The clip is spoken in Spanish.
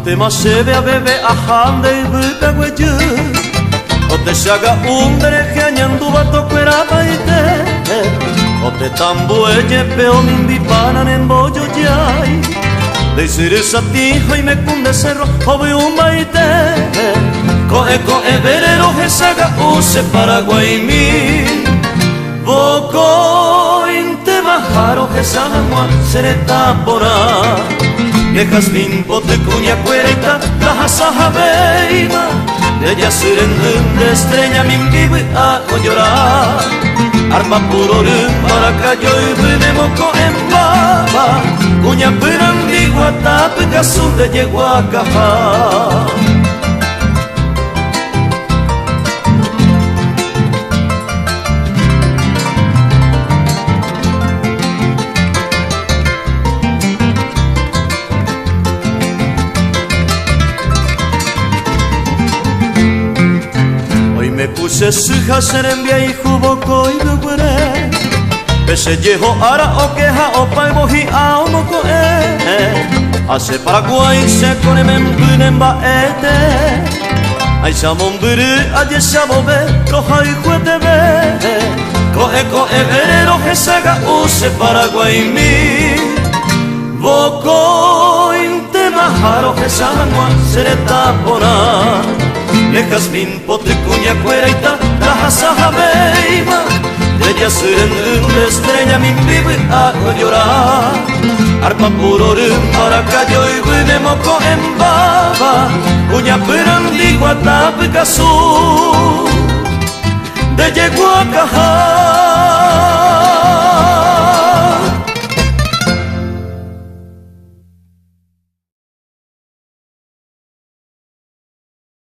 te masebe a bebe ahande y buta guayu o te shaga umbre que añandu bato cuera baite o te tambueye peo mimbi panan en bollo yay de siresa tijo y me cunde cerro o ve un baite coe verero que saga use Paraguay mi Boco inte majaro que sanamua sereta pora Viejas limpo te cuña cuerita la saja beima de ella surende estrella min vive a llorar arma puro para cayo y venemo en baba cuña perandi guatap casu de yegua caja puse suja serembia y juboco y lugure pese yeho ara o queja o paiboji a o moco hace Paraguay se con emembunen baete ay samon buru aye sabobe roja y juete be coe verero que saga use Paraguay mi boco inte majaro que sanagua sereta pora Viejas limpo te cuña cueraita la saja beima de ella surende estrella min vive a llorar arpa puro para cayo y buine moco en baba cuña perandi guatap casu de yegua caja